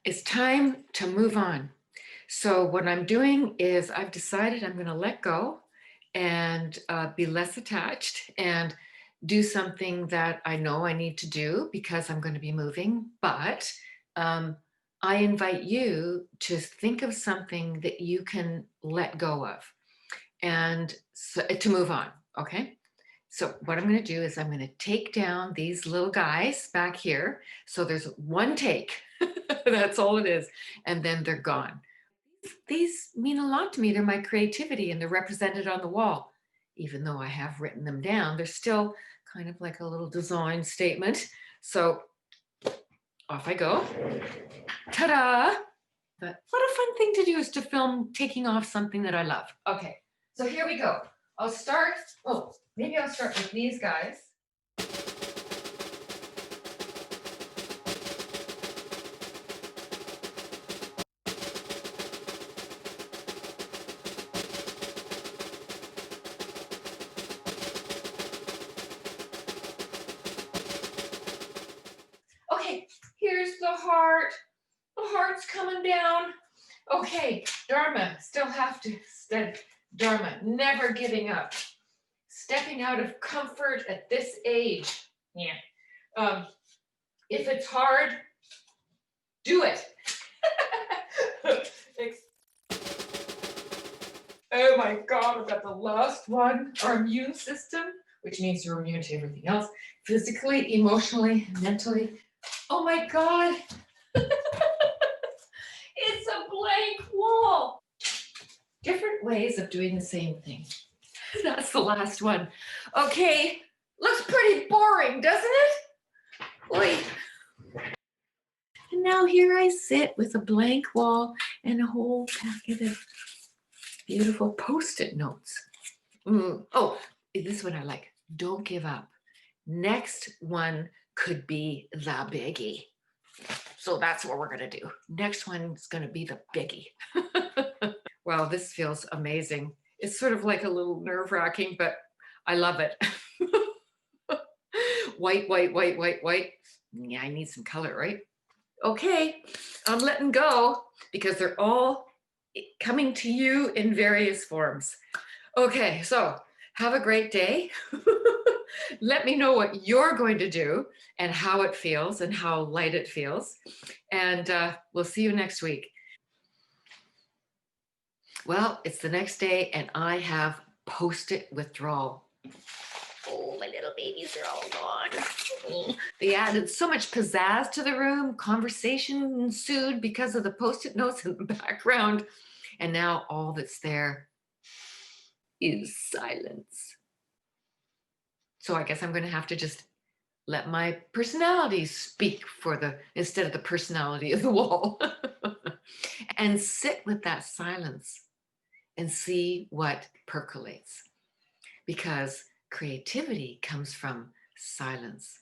It's time to move on. So what I'm doing is I've decided I'm going to let go and be less attached and do something that I know I need to do because I'm going to be moving. But um, I invite you to think of something that you can let go of and to move on. Okay. So what I'm going to do is I'm going to take down these little guys back here. So there's one take. That's all it is. And then they're gone. These mean a lot to me. They're my creativity and they're represented on the wall. Even though I have written them down, they're still kind of like a little design statement. So off I go. Ta-da! But what a fun thing to do is to film taking off something that I love. Okay, so here we go. Maybe I'll start with these guys. Okay, here's the heart. The heart's coming down. Okay, Dharma, still have to study. Dharma, never giving up. Stepping out of comfort at this age. Yeah. Um, if it's hard, do it. Oh my God, I've got the last one. Our immune system, which means you're immune to everything else, physically, emotionally, mentally. Oh my God. It's a blank wall. Different ways of doing the same thing. That's the last one. Okay, looks pretty boring, doesn't it? Wait. And now here I sit with a blank wall and a whole packet of beautiful Post-it notes. Oh, this one I like. Don't give up. Next one could be the biggie. So that's what we're going to do. Next one is going to be the biggie. Wow, this feels amazing. It's sort of like a little nerve-wracking, but I love it. White, white, white, white, white. Yeah, I need some color, right? Okay, I'm letting go because they're all coming to you in various forms. Okay, so have a great day. Let me know what you're going to do and how it feels and how light it feels. And we'll see you next week. Well, it's the next day and I have Post-it withdrawal. Oh, my little babies are all gone. They added so much pizzazz to the room. Conversation ensued because of the Post-it notes in the background. And now all that's there is silence. So I guess I'm going to have to just let my personality speak instead of the personality of the wall. And sit with that silence and see what percolates. Because creativity comes from silence.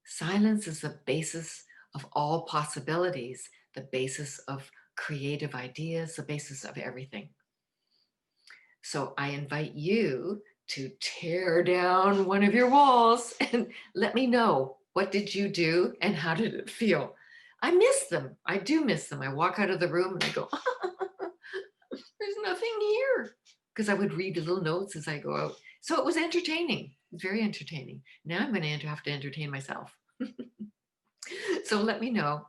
Silence is the basis of all possibilities, the basis of creative ideas, the basis of everything. So I invite you to tear down one of your walls and let me know, what did you do and how did it feel? I miss them. I do miss them. I walk out of the room and I go, there's nothing here. Because I would read little notes as I go out. So it was entertaining. It was very entertaining. Now I'm going to have to entertain myself. So let me know.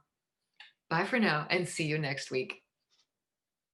Bye for now and see you next week.